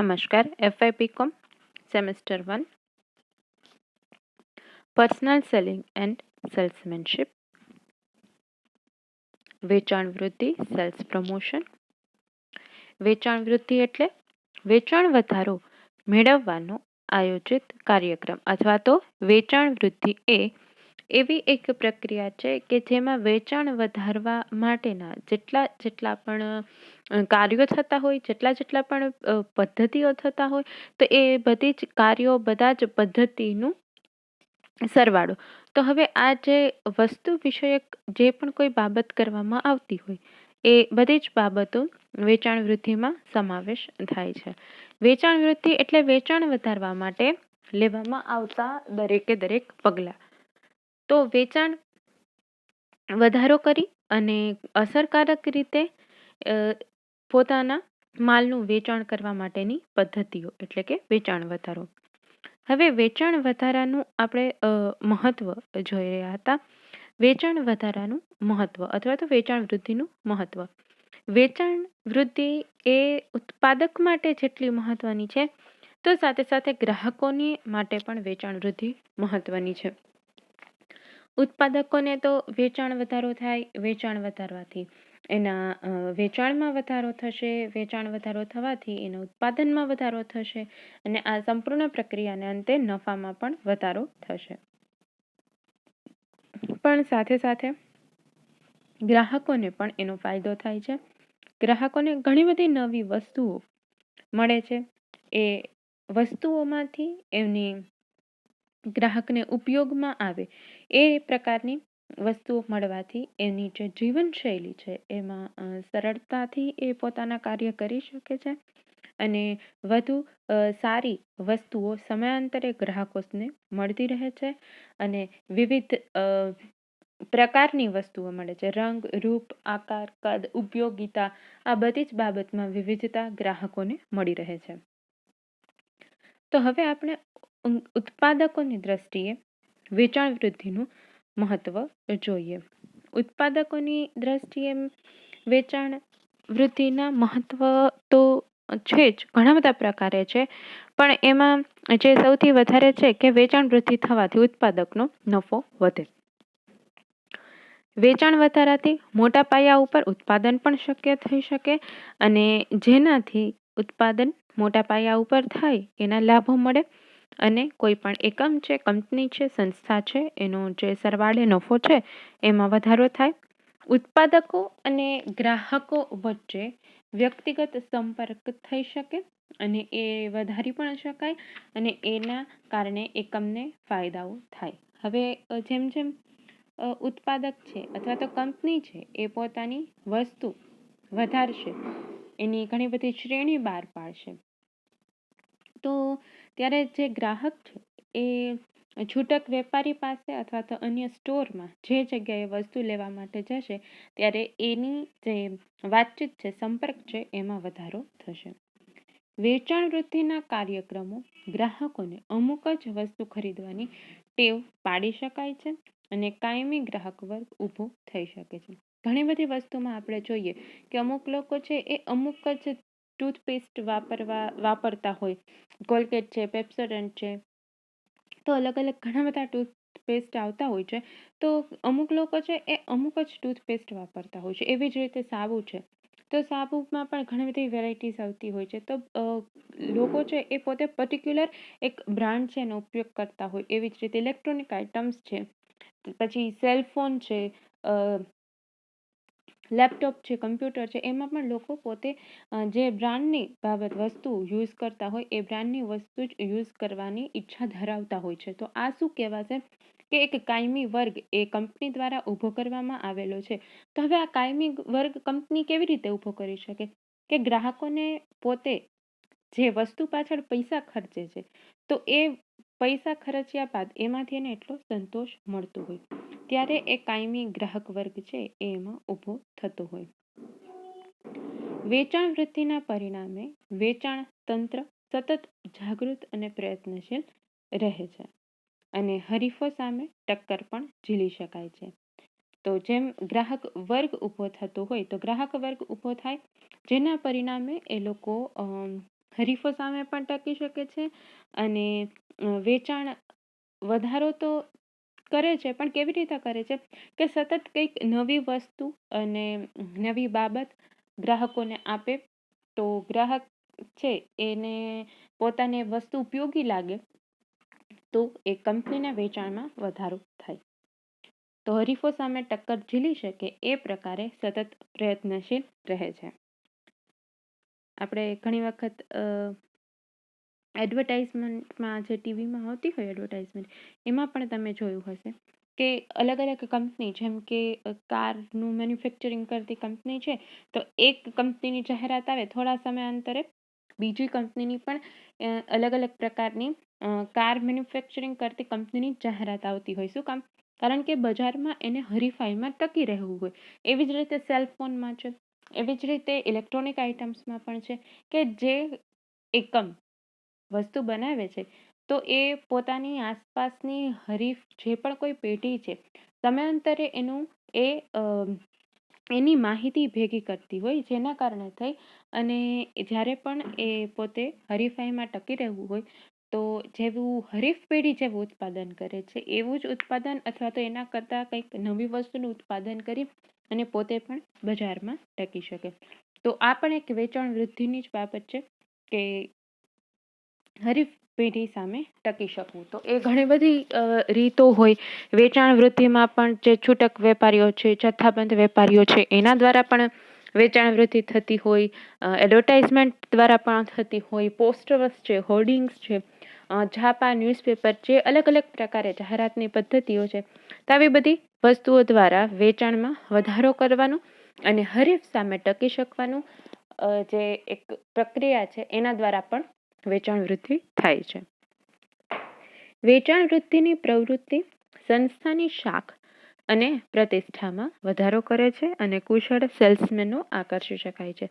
નમસ્કાર. FY BCom semester 1 personal selling and salesmanship, વેચાણ વૃદ્ધિ, સેલ્સ પ્રમોશન. વેચાણ વૃદ્ધિ એટલે વેચાણ વધારો મેળવવાનો આયોજિત કાર્યક્રમ અથવા તો વેચાણ વૃદ્ધિ એ એવી એક પ્રક્રિયા છે કે જેમાં વેચાણ વધારવા માટેના જેટલા પણ કાર્યો થતા હોય, જેટલા પણ પદ્ધતિઓ થતા હોય, તો એ બધી જ કાર્યો, બધા જ પદ્ધતિનું સરવાળો. તો હવે આ જે વસ્તુ વિષયક જે પણ કોઈ બાબત કરવામાં આવતી હોય, એ બધી જ બાબતો વેચાણ વૃદ્ધિમાં સમાવેશ થાય છે. વેચાણ વૃદ્ધિ એટલે વેચાણ વધારવા માટે લેવામાં આવતા દરેક પગલાં. તો વેચાણ વધારો કરી અને અસરકારક રીતે પોતાના માલનું વેચાણ કરવા માટેની પદ્ધતિઓ એટલે કે વેચાણ વધારો. હવે વેચાણ વધારાનું આપણે મહત્વ જોઈ રહ્યા હતા. વેચાણ વધારાનું મહત્વ અથવા તો વેચાણ વૃદ્ધિનું મહત્વ. વેચાણ વૃદ્ધિ એ ઉત્પાદક માટે જેટલી મહત્વની છે, તો સાથે સાથે ગ્રાહકોની માટે પણ વેચાણ વૃદ્ધિ મહત્વની છે. ઉત્પાદકોને તો વેચાણ વધારો થાય, વેચાણ વધારવાથી એના વેચાણમાં વધારો થશે, વેચાણ વધારો થવાથી એના ઉત્પાદનમાં વધારો થશે અને આ સંપૂર્ણ પ્રક્રિયાને અંતે નફામાં પણ વધારો થશે. પણ સાથે સાથે ગ્રાહકોને પણ એનો ફાયદો થાય છે. ગ્રાહકોને ઘણી બધી નવી વસ્તુઓ મળે છે. એ વસ્તુઓમાંથી એમની ગ્રાહકને ઉપયોગમાં આવે એ પ્રકારની વસ્તુઓ મળવાથી એની જે જીવનશૈલી છે એમાં સરળતાથી એ પોતાના કાર્ય કરી શકે છે અને વધુ સારી વસ્તુઓ સમયાંતરે ગ્રાહકોને મળતી રહે છે અને વિવિધ પ્રકારની વસ્તુઓ મળે છે. રંગ, રૂપ, આકાર, કદ, ઉપયોગિતા, આ બધી જ બાબતમાં વિવિધતા ગ્રાહકોને મળી રહે છે. તો હવે આપણે ઉત્પાદકોની દ્રષ્ટિએ વેચાણ વૃદ્ધિનું મહત્વ જોઈએ. ઉત્પાદકોની દ્રષ્ટિએ વેચાણ વૃદ્ધિના મહત્વ તો છે જ, ઘણા બધા પ્રકારે છે, પણ એમાં જે સૌથી વધારે છે કે વેચાણ વૃદ્ધિ થવાથી ઉત્પાદકનો નફો વધે. વેચાણ વધારાથી મોટા પાયા ઉપર ઉત્પાદન પણ શક્ય થઈ શકે અને જેનાથી ઉત્પાદન મોટા પાયા ઉપર થાય એના લાભો મળે અને કોઈ પણ એકમ છે, કંપની છે, સંસ્થા છે, એનો જે સરવાળે નફો છે એમાં વધારો થાય. ઉત્પાદકો અને ગ્રાહકો વચ્ચે વ્યક્તિગત સંપર્ક થઈ શકે અને એ વધારી પણ શકાય અને એના કારણે એકમને ફાયદાઓ થાય. હવે જેમ જેમ ઉત્પાદક છે અથવા તો કંપની છે એ પોતાની વસ્તુ વધારશે, એની ઘણી બધી શ્રેણી બહાર પાડશે, તો ત્યારે જે ગ્રાહક છે એ છૂટક વેપારી પાસે અથવા તો અન્ય સ્ટોરમાં જે જગ્યાએ વસ્તુ લેવા માટે જશે ત્યારે એની જે વાતચીત છે, સંપર્ક છે, એમાં વધારો થશે. વેચાણ વૃદ્ધિના કાર્યક્રમો ગ્રાહકોને અમુક જ વસ્તુ ખરીદવાની ટેવ પાડી શકાય છે અને કાયમી ગ્રાહક વર્ગ ઊભો થઈ શકે છે. ઘણી બધી વસ્તુમાં આપણે જોઈએ કે અમુક લોકો છે એ અમુક જ ટૂથપેસ્ટ વાપરતા હોય, કોલગેટ છે, પેપ્સોડન્ટ છે, તો અલગ અલગ ઘણા બધા ટૂથપેસ્ટ આવતા હોય છે, તો અમુક લોકો છે એ અમુક જ ટૂથપેસ્ટ વાપરતા હોય છે. એવી જ રીતે સાબુ છે, તો સાબુમાં પણ ઘણી બધી વેરાયટીઝ આવતી હોય છે, તો લોકો છે એ પોતે પર્ટિક્યુલર એક બ્રાન્ડ છે એનો ઉપયોગ કરતા હોય. એવી જ રીતે ઇલેક્ટ્રોનિક આઇટમ્સ છે, પછી સેલફોન છે, લેપટોપ છે, કમ્પ્યુટર છે, એમાં પણ લોકો પોતે જે બ્રાન્ડની બાબત વસ્તુ યુઝ કરતા હોય એ બ્રાન્ડની વસ્તુ જ યુઝ કરવાની ઈચ્છા ધરાવતા હોય છે. તો આ શું કહેવાશે કે એક કાયમી વર્ગ એ કંપની દ્વારા ઊભો કરવામાં આવેલો છે. તો હવે આ કાયમી વર્ગ કંપની કેવી રીતે ઊભો કરી શકે કે ગ્રાહકોને પોતે જે વસ્તુ પાછળ પૈસા ખર્ચે છે, તો એ પૈસા ખર્ચ્યા બાદ એમાંથી એને એટલો સંતોષ મળતો હોય, ત્યારે એ કાયમી ગ્રાહક વર્ગ છે એ એમાં ઊભો થતો હોય. વેચાણ વૃદ્ધિના પરિણામે વેચાણ તંત્ર સતત જાગૃત અને પ્રયત્નશીલ રહે છે અને હરીફો સામે ટક્કર પણ ઝીલી શકાય છે. તો જેમ ગ્રાહક વર્ગ ઊભો થતો હોય, તો ગ્રાહક વર્ગ ઊભો થાય જેના પરિણામે એ લોકો હરીફો સામે પણ ટકી શકે છે અને વેચાણ વધારો તો કરે છે, પણ કેવી રીતે કરે છે કે સતત કંઈક નવી વસ્તુ અને નવી બાબત ગ્રાહકોને આપે, તો ગ્રાહક છે એને પોતાને વસ્તુ ઉપયોગી લાગે તો એ કંપનીના વેચાણમાં વધારો થાય. તો હરીફો સામે ટક્કર ઝીલી શકે એ પ્રકારે સતત પ્રયત્નશીલ રહે છે. આપણે ઘણી વખત એડવર્ટાઇઝમેન્ટમાં જે ટીવીમાં આવતી હોય એડવર્ટાઇઝમેન્ટ, એમાં પણ તમે જોયું હશે કે અલગ અલગ કંપની, જેમ કે કારનું મેન્યુફેક્ચરિંગ કરતી કંપની છે, તો એક કંપનીની જાહેરાત આવે, થોડા સમયાંતરે બીજી કંપનીની પણ અલગ અલગ પ્રકારની કાર મેન્યુફેક્ચરિંગ કરતી કંપનીની જાહેરાત આવતી હોય. શું કામ? કારણ કે બજારમાં એને હરીફાઈમાં ટકી રહેવું હોય. એવી જ રીતે સેલફોનમાં છે, એવી જ રીતે ઇલેક્ટ્રોનિક આઇટમ્સમાં પણ છે કે જે એકમ વસ્તુ બનાવે છે તો એ પોતાની આસપાસની હરીફ જે પણ કોઈ પેઢી છે, સમયાંતરે એની માહિતી ભેગી કરતી હોય, જેના કારણે થઈ અને જ્યારે પણ એ પોતે હરીફાઈમાં ટકી રહેવું હોય તો જેવું હરીફ પેઢી જેવું ઉત્પાદન કરે છે એવું જ ઉત્પાદન અથવા તો એના કરતાં કંઈક નવી વસ્તુનું ઉત્પાદન કરી અને પોતે પણ બજારમાં ટકી શકે. તો આ પણ એક વેચાણ વૃદ્ધિની જ બાબત છે કે હરીફ પેઢી સામે ટકી શકવું. તો એ ઘણી બધી રીતો હોય. વેચાણ વૃદ્ધિમાં પણ જે છૂટક વેપારીઓ છે, જથ્થાબંધ વેપારીઓ છે, એના દ્વારા પણ વેચાણ વૃદ્ધિ થતી હોય, એડવર્ટાઇઝમેન્ટ દ્વારા પણ થતી હોય, પોસ્ટર્સ છે, હોર્ડિંગ્સ છે, છાપા, ન્યૂઝપેપર, જે અલગ અલગ પ્રકારે જાહેરાતની પદ્ધતિઓ છે, તો આવી બધી વસ્તુઓ દ્વારા વેચાણમાં વધારો કરવાનું અને હરીફ સામે ટકી શકવાનું જે એક પ્રક્રિયા છે એના દ્વારા પણ વેચાણ વૃદ્ધિ થાય છે. વેચાણ વૃદ્ધિની પ્રવૃત્તિ સંસ્થાની શાખ અને પ્રતિષ્ઠામાં વધારો કરે છે અને કુશળ સેલ્સમેનો આકર્ષી શકાય છે.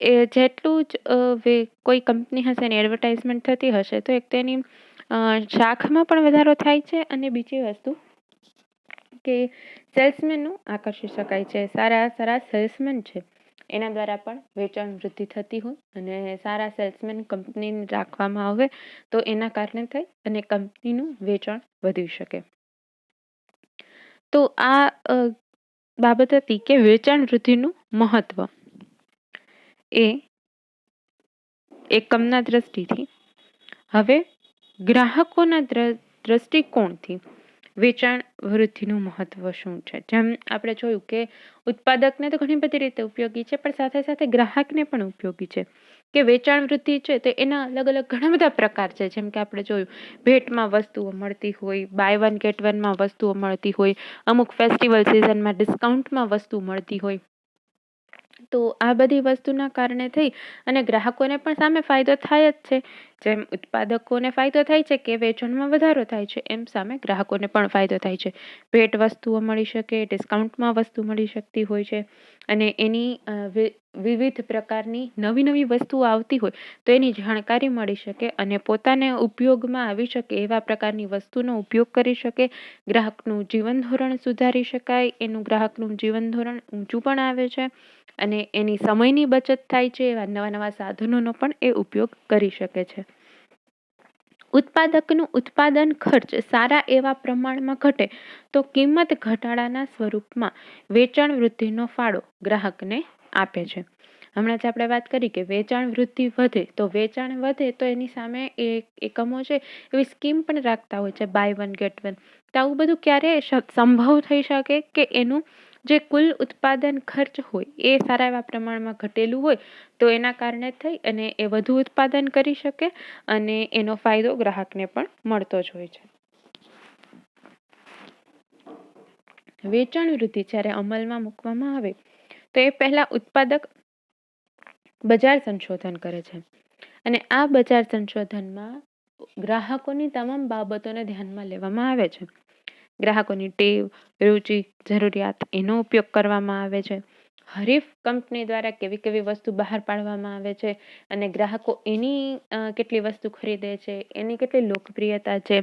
એ જેટલું જ કોઈ કંપની હશે ને એડવર્ટાઇઝમેન્ટ થતી હશે તો એક તેની શાખમાં પણ વધારો થાય છે અને બીજી વસ્તુ કે સેલ્સમેનનું આકર્ષી શકાય છે. સારા સેલ્સમેન છે એના દ્વારા પણ વેચાણ વૃદ્ધિ થતી હોય અને સારા સેલ્સમેન કંપનીને રાખવામાં આવે તો એના કારણે થઈ અને કંપનીનું વેચાણ વધી શકે. તો આ બાબત હતી કે વેચાણ વૃદ્ધિનું મહત્વ એ એકમના દ્રષ્ટિથી. હવે ગ્રાહકોના દ્રષ્ટિકોણથી વેચાણ વૃદ્ધિનું મહત્વ શું છે? જેમ આપણે જોયું કે ઉત્પાદકને તો ઘણી બધી રીતે ઉપયોગી છે, પણ સાથે સાથે ગ્રાહકને પણ ઉપયોગી છે કે વેચાણ વૃદ્ધિ છે તે એના અલગ અલગ ઘણા બધા પ્રકાર છે. જેમ કે આપણે જોયું ભેટમાં વસ્તુઓ મળતી હોય, બાય વન ગેટ વનમાં વસ્તુઓ મળતી હોય, અમુક ફેસ્ટિવલ સિઝનમાં ડિસ્કાઉન્ટમાં વસ્તુ મળતી હોય. તો આ બધી વસ્તુના કારણે થઈ અને ગ્રાહકોને પણ સામે ફાયદો થાય જ છે. જેમ ઉત્પાદકોને ફાયદો થાય છે કે વેચાણમાં વધારો થાય છે, એમ સામે ગ્રાહકોને પણ ફાયદો થાય છે. ભેટ વસ્તુઓ મળી શકે, ડિસ્કાઉન્ટમાં વસ્તુ મળી શકતી હોય છે અને એની વિવિધ પ્રકારની નવી વસ્તુઓ આવતી હોય તો એની જાણકારી મળી શકે અને પોતાને ઉપયોગમાં આવી શકે એવા પ્રકારની વસ્તુનો ઉપયોગ કરી શકે. ગ્રાહકનું જીવન ધોરણ સુધારી શકાય, એનું ગ્રાહકનું જીવન ધોરણ ઊંચું પણ આવે છે અને એની સમયની બચત થાય છે. એવા નવા સાધનોનો પણ એ ઉપયોગ કરી શકે છે. ઉત્પાદકનું ઉત્પાદન ખર્ચ સારા એવા પ્રમાણમાં ઘટે તો કિંમત ઘટાડાના સ્વરૂપમાં વેચાણ વૃદ્ધિનો ફાળો ગ્રાહકને આપે છે. હમણાં જ આપણે વાત કરી કે વેચાણ વૃદ્ધિ વધે તો એની સામે એકમો છે એવી સ્કીમ પણ રાખતા હોય છે, બાય વન ગેટ વન. તો આવું બધું ક્યારે સંભવ થઈ શકે કે એનું જે કુલ ઉત્પાદન ખર્ચ હોય એ સારા એવા પ્રમાણમાં ઘટેલું હોય તો એના કારણે થઈ અને એ વધુ ઉત્પાદન કરી શકે અને એનો ફાયદો ગ્રાહકને પણ મળતો જ હોય છે. વેચાણ વૃદ્ધિ જ્યારે અમલમાં મૂકવામાં આવે તો એ પહેલા ઉત્પાદક બજાર સંશોધન કરે છે અને આ બજાર સંશોધનમાં ગ્રાહકોની તમામ બાબતોને ધ્યાનમાં લેવામાં આવે છે. ગ્રાહકોની ટેવ, રુચિ, જરૂરિયાત એનો ઉપયોગ કરવામાં આવે છે. હરીફ કંપની દ્વારા કેવી વસ્તુ બહાર પાડવામાં આવે છે અને ગ્રાહકો એની કેટલી વસ્તુ ખરીદે છે, એની કેટલી લોકપ્રિયતા છે,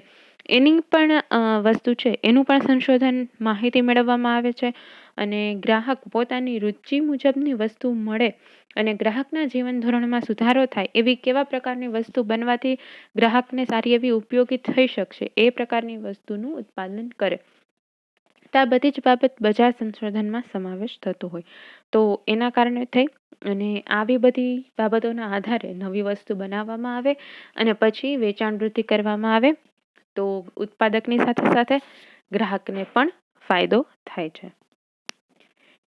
એની પણ વસ્તુ છે એનું પણ સંશોધન માહિતી મેળવવામાં આવે છે અને ગ્રાહક પોતાની રુચિ મુજબની વસ્તુ મળે અને ગ્રાહકના જીવન ધોરણમાં સુધારો થાય એવી કેવા પ્રકારની વસ્તુ બનવાથી ગ્રાહકને સારી એવી ઉપયોગી થઈ શકશે એ પ્રકારની વસ્તુનું ઉત્પાદન કરે. તો આ બધી જ બાબત બજાર સંશોધનમાં સમાવેશ થતો હોય. તો એના કારણે થઈ અને આવી બધી બાબતોના આધારે નવી વસ્તુ બનાવવામાં આવે અને પછી વેચાણ વૃદ્ધિ કરવામાં આવે તો ઉત્પાદકની સાથે સાથે ગ્રાહકને પણ ફાયદો થાય છે.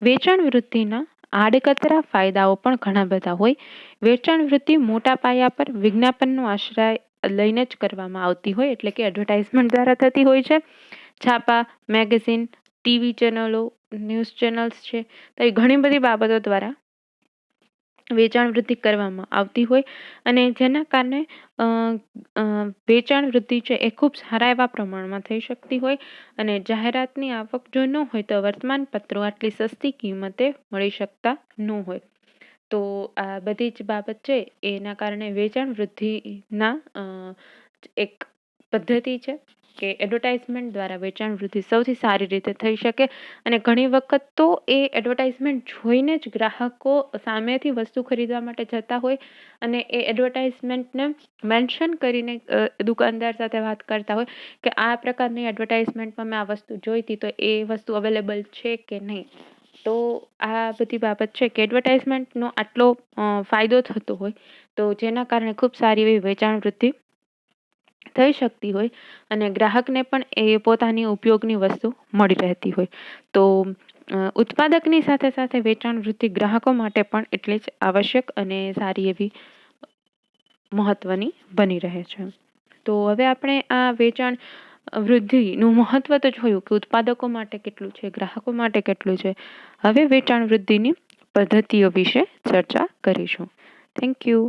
વેચાણ વૃદ્ધિના આડકતરા ફાયદાઓ પણ ઘણા બધા હોય. વેચાણ વૃદ્ધિ મોટા પાયા પર વિજ્ઞાપનનો આશ્રય લઈને જ કરવામાં આવતી હોય, એટલે કે એડવર્ટાઇઝમેન્ટ દ્વારા થતી હોય છે. છાપા, મેગેઝિન, ટીવી ચેનલો, ન્યૂઝ ચેનલ્સ છે, તો એ ઘણી બધી બાબતો દ્વારા વેચાણ વૃદ્ધિ કરવામાં આવતી હોય અને જેના કારણે વેચાણ વૃદ્ધિ છે એ ખૂબ સારા એવા પ્રમાણમાં થઈ શકતી હોય અને જાહેરાતની આવક જો ન હોય તો વર્તમાન પત્રો આટલી સસ્તી કિંમતે મળી શકતા ન હોય. તો આ બધી જ બાબત છે એના કારણે વેચાણ વૃદ્ધિના એક પદ્ધતિ છે કે એડવર્ટાઇઝમેન્ટ દ્વારા વેચાણ વૃદ્ધિ સૌથી સારી રીતે થઈ શકે અને ઘણી વખત તો એ એડવર્ટાઇઝમેન્ટ જોઈને જ ગ્રાહકો સામેથી વસ્તુ ખરીદવા માટે જતા હોય અને એ એડવર્ટાઇઝમેન્ટને મેન્શન કરીને દુકાનદાર સાથે વાત કરતા હોય કે આ પ્રકારની એડવર્ટાઇઝમેન્ટમાં મેં આ વસ્તુ જોઈ હતી તો એ વસ્તુ અવેલેબલ છે કે નહીં. તો આ બધી બાબત છે કે એડવર્ટાઇઝમેન્ટનો આટલો ફાયદો થતો હોય તો જેના કારણે ખૂબ સારી એવી વેચાણ વૃદ્ધિ થઈ શકતી હોય અને ગ્રાહકને પણ એ પોતાની ઉપયોગની વસ્તુ મળી રહેતી હોય. તો ઉત્પાદકની સાથે સાથે વેચાણ વૃદ્ધિ ગ્રાહકો માટે પણ એટલી જ આવશ્યક અને સારી એવી મહત્વની બની રહે છે. તો હવે આપણે આ વેચાણ વૃદ્ધિનું મહત્વ તો જોયું કે ઉત્પાદકો માટે કેટલું છે, ગ્રાહકો માટે કેટલું છે. હવે વેચાણ વૃદ્ધિની પદ્ધતિઓ વિશે ચર્ચા કરીશું. Thank you.